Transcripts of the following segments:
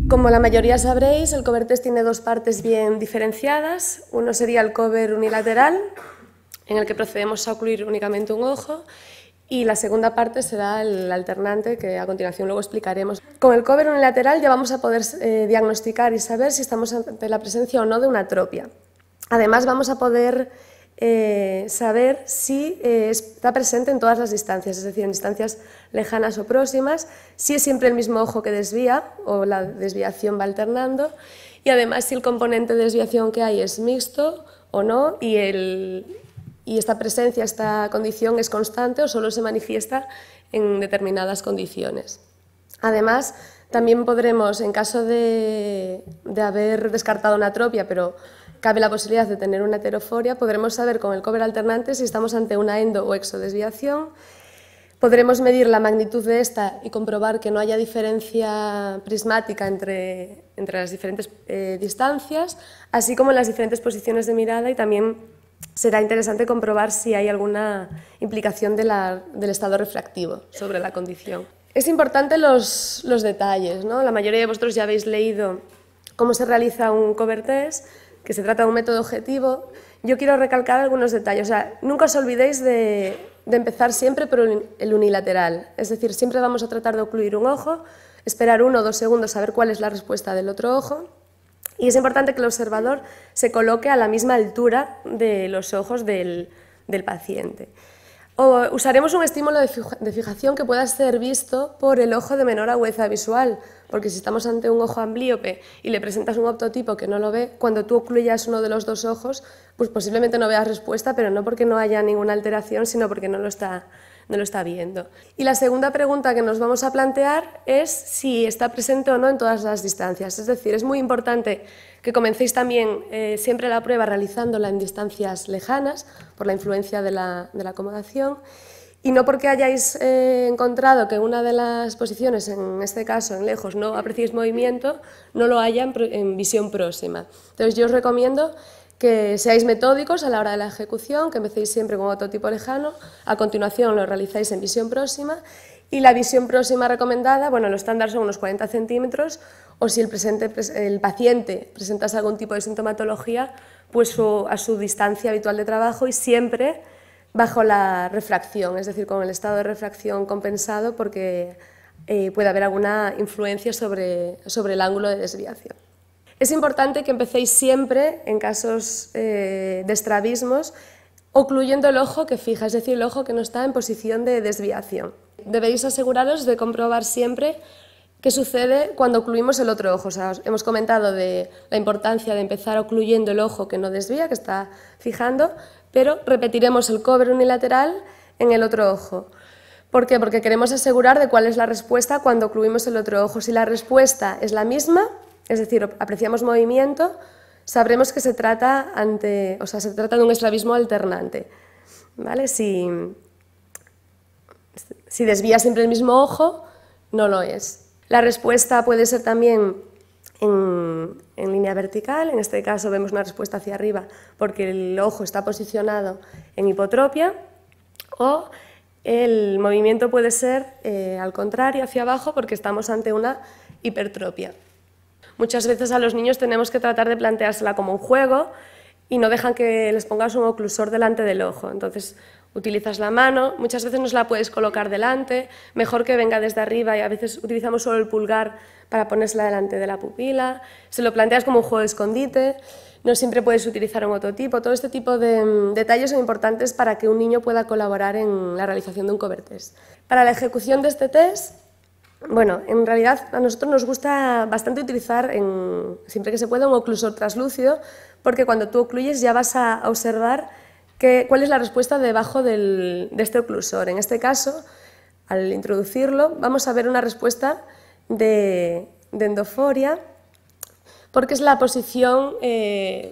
Como la mayoría sabréis, el cover test tiene dos partes bien diferenciadas. Uno sería el cover unilateral, en el que procedemos a ocluir únicamente un ojo, y la segunda parte será el alternante, que a continuación luego explicaremos. Con el cover unilateral ya vamos a poder diagnosticar y saber si estamos ante la presencia o no de una atropia. Además, vamos a poder saber si está presente en todas las distancias, es decir, en distancias lejanas o próximas, si es siempre el mismo ojo que desvía o la desviación va alternando, y además si el componente de desviación que hay es mixto o no, y esta presencia, esta condición es constante o solo se manifiesta en determinadas condiciones. Además, también podremos, en caso de haber descartado una atropia, pero cabe la posibilidad de tener una heteroforia, podremos saber con el cover alternante si estamos ante una endo o exodesviación. Podremos medir la magnitud de esta y comprobar que no haya diferencia prismática entre las diferentes distancias, así como en las diferentes posiciones de mirada, y también será interesante comprobar si hay alguna implicación del estado refractivo sobre la condición. Es importante los detalles, ¿no? La mayoría de vosotros ya habéis leído cómo se realiza un cover test, que se trata de un método objetivo. Yo quiero recalcar algunos detalles. O sea, nunca os olvidéis de empezar siempre por el unilateral. Es decir, siempre vamos a tratar de ocluir un ojo, esperar 1 o 2 segundos a ver cuál es la respuesta del otro ojo. Y es importante que el observador se coloque a la misma altura de los ojos del paciente. O usaremos un estímulo de fijación que pueda ser visto por el ojo de menor agudeza visual, porque si estamos ante un ojo amblíope y le presentas un optotipo que no lo ve, cuando tú ocluyas uno de los dos ojos, pues posiblemente no veas respuesta, pero no porque no haya ninguna alteración, sino porque no lo está viendo. Y la segunda pregunta que nos vamos a plantear es si está presente o no en todas las distancias. Es decir, es muy importante que comencéis también siempre la prueba realizándola en distancias lejanas, por la influencia de la acomodación, y no porque hayáis encontrado que una de las posiciones, en este caso en lejos, no apreciéis movimiento, no lo haya en visión próxima. Entonces yo os recomiendo que seáis metódicos a la hora de la ejecución, que empecéis siempre con otro tipo lejano, a continuación lo realizáis en visión próxima, y la visión próxima recomendada, bueno, lo estándar son unos 40 centímetros, o si el paciente presentase algún tipo de sintomatología, pues a su distancia habitual de trabajo, y siempre bajo la refracción, es decir, con el estado de refracción compensado, porque puede haber alguna influencia sobre el ángulo de desviación. Es importante que empecéis siempre, en casos de estrabismos, ocluyendo el ojo que fija, es decir, el ojo que no está en posición de desviación. Debéis aseguraros de comprobar siempre qué sucede cuando ocluimos el otro ojo. O sea, hemos comentado de la importancia de empezar ocluyendo el ojo que no desvía, que está fijando, pero repetiremos el cover unilateral en el otro ojo. ¿Por qué? Porque queremos asegurar de cuál es la respuesta cuando ocluimos el otro ojo. Si la respuesta es la misma, es decir, apreciamos movimiento, sabremos que se trata de un estrabismo alternante, ¿vale? Si desvía siempre el mismo ojo, no lo es. La respuesta puede ser también en línea vertical, en este caso vemos una respuesta hacia arriba porque el ojo está posicionado en hipotropia, o el movimiento puede ser al contrario, hacia abajo, porque estamos ante una hipertropia. Muchas veces a los niños tenemos que tratar de planteársela como un juego y no dejan que les pongas un oclusor delante del ojo. Entonces utilizas la mano, muchas veces no se la puedes colocar delante, mejor que venga desde arriba, y a veces utilizamos solo el pulgar para ponérsela delante de la pupila. Se lo planteas como un juego de escondite, no siempre puedes utilizar un ototipo. Todo este tipo de detalles son importantes para que un niño pueda colaborar en la realización de un cover test. Para la ejecución de este test, bueno, en realidad a nosotros nos gusta bastante utilizar, siempre que se pueda, un oclusor translúcido, porque cuando tú ocluyes ya vas a observar cuál es la respuesta debajo de este oclusor. En este caso, al introducirlo, vamos a ver una respuesta de endoforia, porque es la posición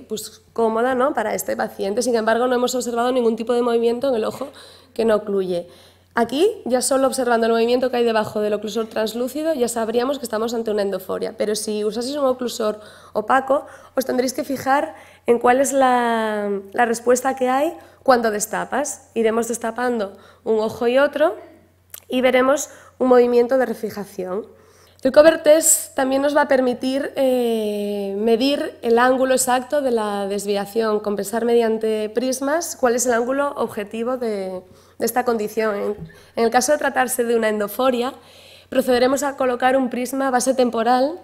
pues, cómoda, ¿no?, para este paciente. Sin embargo, no hemos observado ningún tipo de movimiento en el ojo que no ocluye. Aquí, ya solo observando el movimiento que hay debajo del oclusor translúcido, ya sabríamos que estamos ante una endoforia. Pero si usaseis un oclusor opaco, os tendréis que fijar en cuál es la respuesta que hay cuando destapas. Iremos destapando un ojo y otro, y veremos un movimiento de refijación. El cover test también nos va a permitir medir el ángulo exacto de la desviación, compensar mediante prismas cuál es el ángulo objetivo de esta condición. En el caso de tratarse de una endoforia, procederemos a colocar un prisma base temporal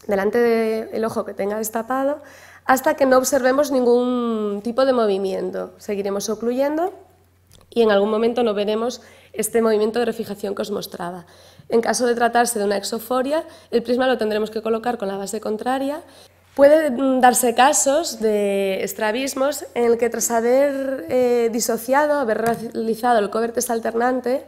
delante del ojo que tenga destapado hasta que no observemos ningún tipo de movimiento. Seguiremos ocluyendo y en algún momento no veremos este movimiento de refijación que os mostraba. En caso de tratarse de una exoforia, el prisma lo tendremos que colocar con la base contraria. Puede darse casos de estrabismos en el que tras haber disociado, haber realizado el cover test alternante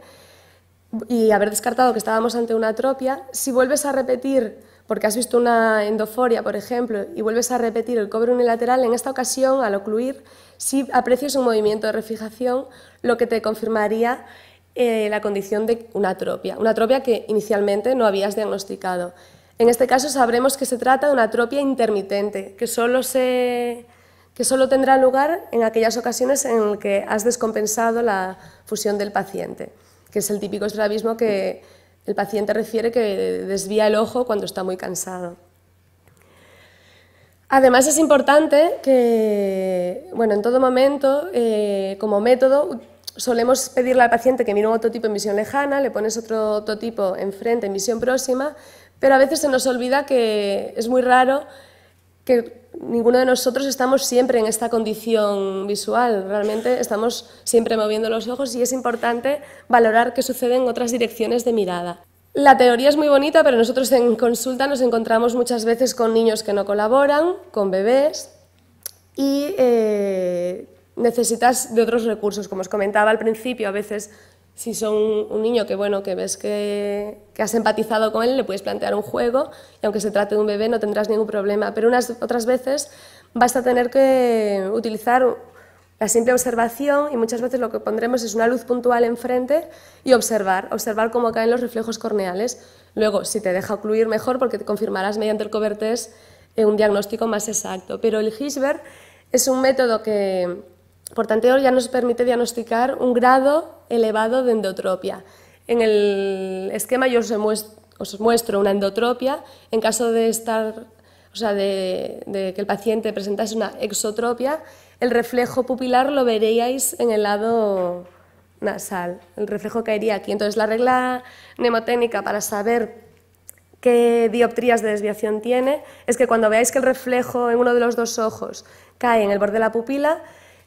y haber descartado que estábamos ante una atropia, si vuelves a repetir, porque has visto una endoforia, por ejemplo, y vuelves a repetir el cover unilateral, en esta ocasión, al ocluir, si aprecias un movimiento de refijación, lo que te confirmaría la condición de una atropia que inicialmente no habías diagnosticado. En este caso sabremos que se trata de una atropia intermitente, que solo tendrá lugar en aquellas ocasiones en las que has descompensado la fusión del paciente, que es el típico estrabismo que el paciente refiere que desvía el ojo cuando está muy cansado. Además es importante que, en todo momento, como método, solemos pedirle al paciente que mire un ototipo en visión lejana, le pones otro ototipo enfrente en visión próxima, pero a veces se nos olvida que es muy raro que ninguno de nosotros estamos siempre en esta condición visual, realmente estamos siempre moviendo los ojos y es importante valorar qué sucede en otras direcciones de mirada. La teoría es muy bonita, pero nosotros en consulta nos encontramos muchas veces con niños que no colaboran, con bebés y necesitas de otros recursos. Como os comentaba al principio, a veces si son un niño que ves que has empatizado con él, le puedes plantear un juego y aunque se trate de un bebé no tendrás ningún problema, pero otras veces vas a tener que utilizar la simple observación y muchas veces lo que pondremos es una luz puntual enfrente y observar cómo caen los reflejos corneales. Luego, si te deja ocluir, mejor porque te confirmarás mediante el cover test un diagnóstico más exacto. Pero el Hirschberg es un método que, por tanto, ya nos permite diagnosticar un grado elevado de endotropia. En el esquema yo os muestro una endotropia. En caso de que el paciente presentase una exotropia, el reflejo pupilar lo veríais en el lado nasal. El reflejo caería aquí. Entonces, la regla mnemotécnica para saber qué dioptrías de desviación tiene es que cuando veáis que el reflejo en uno de los dos ojos cae en el borde de la pupila,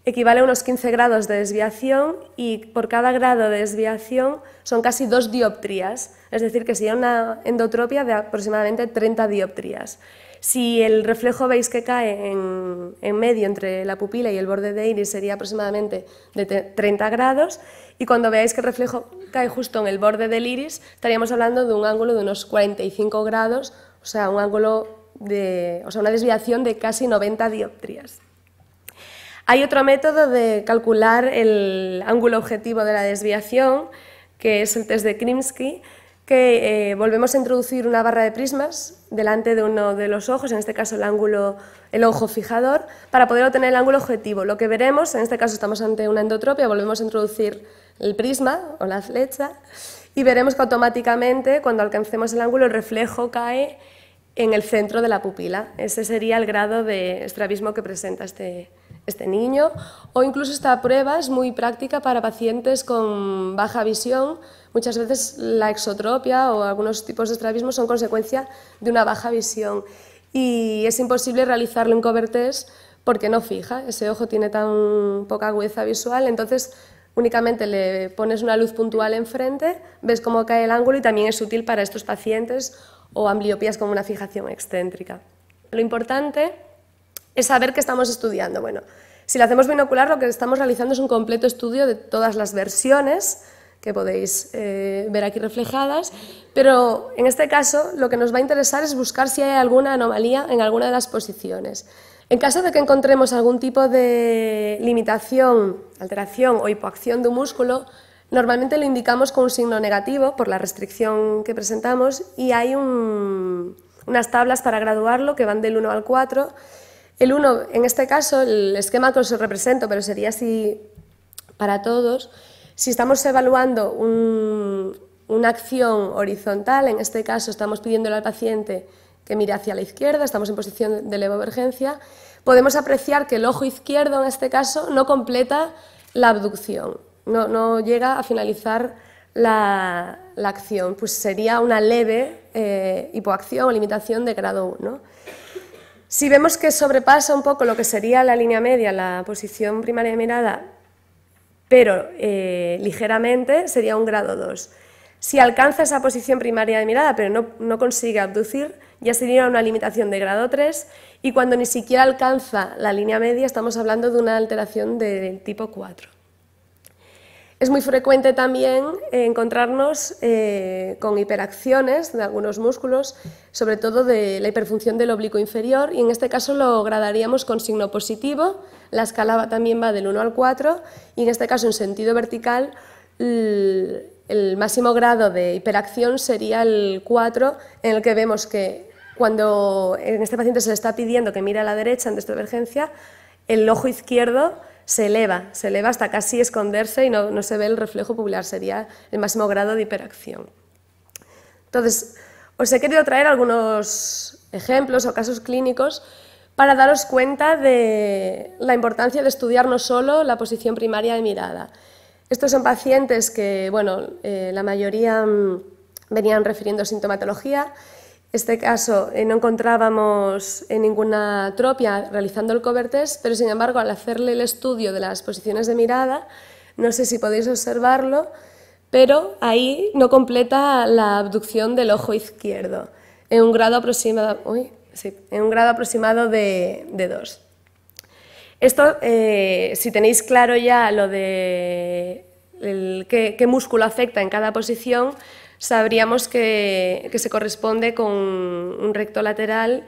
equivale a unos 15 grados de desviación y por cada grado de desviación son casi 2 dioptrías, es decir, que sería una endotropia de aproximadamente 30 dioptrías. Si el reflejo veis que cae en medio entre la pupila y el borde de iris sería aproximadamente de 30 grados y cuando veáis que el reflejo cae justo en el borde del iris estaríamos hablando de un ángulo de unos 45 grados, o sea, una desviación de casi 90 dioptrías. Hay otro método de calcular el ángulo objetivo de la desviación, que es el test de Krimsky, que volvemos a introducir una barra de prismas delante de uno de los ojos, en este caso el ojo fijador, para poder obtener el ángulo objetivo. Lo que veremos, en este caso estamos ante una endotropia, volvemos a introducir el prisma o la flecha y veremos que automáticamente, cuando alcancemos el ángulo, el reflejo cae en el centro de la pupila. Ese sería el grado de estrabismo que presenta este niño, o incluso esta prueba es muy práctica para pacientes con baja visión. Muchas veces la exotropia o algunos tipos de estrabismo son consecuencia de una baja visión y es imposible realizarlo en cover test porque no fija, ese ojo tiene tan poca agudeza visual, entonces únicamente le pones una luz puntual enfrente, ves cómo cae el ángulo y también es útil para estos pacientes o ambliopías con una fijación excéntrica. Lo importante es saber qué estamos estudiando. Bueno, si lo hacemos binocular, lo que estamos realizando es un completo estudio de todas las versiones que podéis ver aquí reflejadas, pero en este caso lo que nos va a interesar es buscar si hay alguna anomalía en alguna de las posiciones. En caso de que encontremos algún tipo de limitación, alteración o hipoacción de un músculo, normalmente lo indicamos con un signo negativo por la restricción que presentamos y hay unas tablas para graduarlo que van del 1 al 4. El 1, en este caso, el esquema que os represento, pero sería así para todos. Si estamos evaluando una acción horizontal, en este caso estamos pidiéndole al paciente que mire hacia la izquierda, estamos en posición de levovergencia, podemos apreciar que el ojo izquierdo, en este caso, no completa la abducción, no llega a finalizar la acción, pues sería una leve hipoacción o limitación de grado 1. Si vemos que sobrepasa un poco lo que sería la línea media, la posición primaria de mirada, pero ligeramente, sería un grado 2. Si alcanza esa posición primaria de mirada, pero no consigue abducir, ya sería una limitación de grado 3, y cuando ni siquiera alcanza la línea media, estamos hablando de una alteración del tipo 4. Es muy frecuente también encontrarnos con hiperacciones de algunos músculos, sobre todo de la hiperfunción del oblicuo inferior, y en este caso lo gradaríamos con signo positivo. La escala también va del 1 al 4, y en este caso en sentido vertical el máximo grado de hiperacción sería el 4, en el que vemos que cuando en este paciente se le está pidiendo que mire a la derecha en destrovergencia, el ojo izquierdo se eleva hasta casi esconderse y no se ve el reflejo pupilar, sería el máximo grado de hiperacción. Entonces, os he querido traer algunos ejemplos o casos clínicos para daros cuenta de la importancia de estudiar no solo la posición primaria de mirada. Estos son pacientes que, bueno, la mayoría venían refiriendo sintomatología. En este caso no encontrábamos ninguna atropia realizando el cover test, pero sin embargo al hacerle el estudio de las posiciones de mirada, no sé si podéis observarlo, pero ahí no completa la abducción del ojo izquierdo, en un grado aproximado, de 2. Esto, si tenéis claro ya lo de qué músculo afecta en cada posición, sabríamos que se corresponde con un recto lateral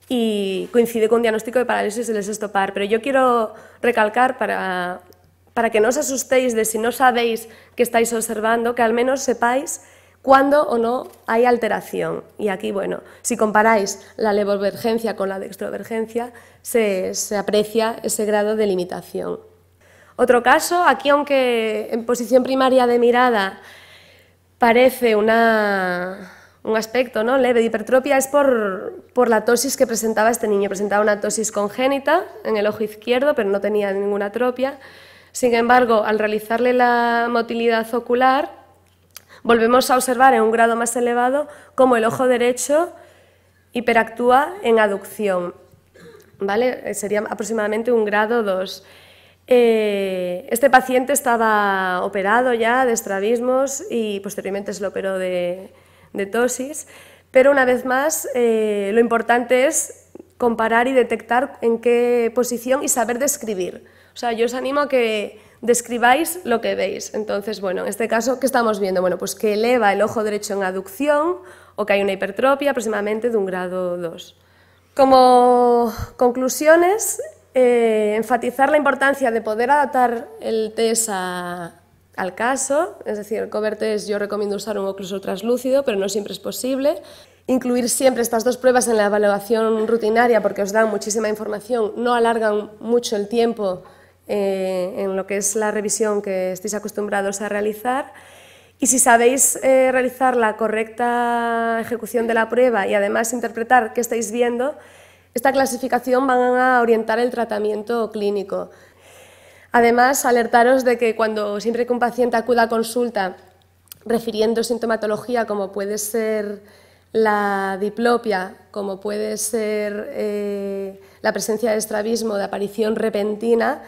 y coincide con un diagnóstico de parálisis del sexto par. Pero yo quiero recalcar, para que no os asustéis de si no sabéis qué estáis observando, que al menos sepáis cuándo o no hay alteración. Y aquí, bueno, si comparáis la levovergencia con la dextrovergencia, se aprecia ese grado de limitación. Otro caso, aquí aunque en posición primaria de mirada parece un aspecto, ¿no?, leve de hipertropia, es por la tosis que presentaba este niño. Presentaba una tosis congénita en el ojo izquierdo, pero no tenía ninguna atropia. Sin embargo, al realizarle la motilidad ocular, volvemos a observar en un grado más elevado cómo el ojo derecho hiperactúa en aducción, ¿vale? Sería aproximadamente un grado 2. Este paciente estaba operado ya de estrabismos y posteriormente se lo operó de tosis, pero una vez más lo importante es comparar y detectar en qué posición y saber describir. O sea, yo os animo a que describáis lo que veis. Entonces, bueno, en este caso, ¿qué estamos viendo? Bueno, pues que eleva el ojo derecho en aducción o que hay una hipertropia aproximadamente de un grado 2. Como conclusiones, enfatizar la importancia de poder adaptar el test al caso, es decir, el cover test yo recomiendo usar un oclusor translúcido, pero no siempre es posible. Incluir siempre estas dos pruebas en la evaluación rutinaria porque os dan muchísima información, no alargan mucho el tiempo en lo que es la revisión que estéis acostumbrados a realizar. Y si sabéis realizar la correcta ejecución de la prueba y además interpretar qué estáis viendo, esta clasificación va a orientar el tratamiento clínico. Además, alertaros de que siempre que un paciente acuda a consulta refiriendo sintomatología como puede ser la diplopia, como puede ser la presencia de estrabismo de aparición repentina,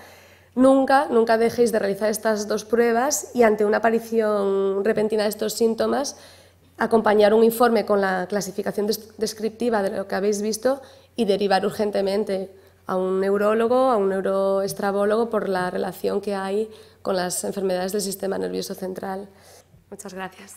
nunca dejéis de realizar estas dos pruebas y ante una aparición repentina de estos síntomas, acompañar un informe con la clasificación descriptiva de lo que habéis visto y derivar urgentemente a un neurólogo, a un neuroestrabólogo por la relación que hay con las enfermedades del sistema nervioso central. Muchas gracias.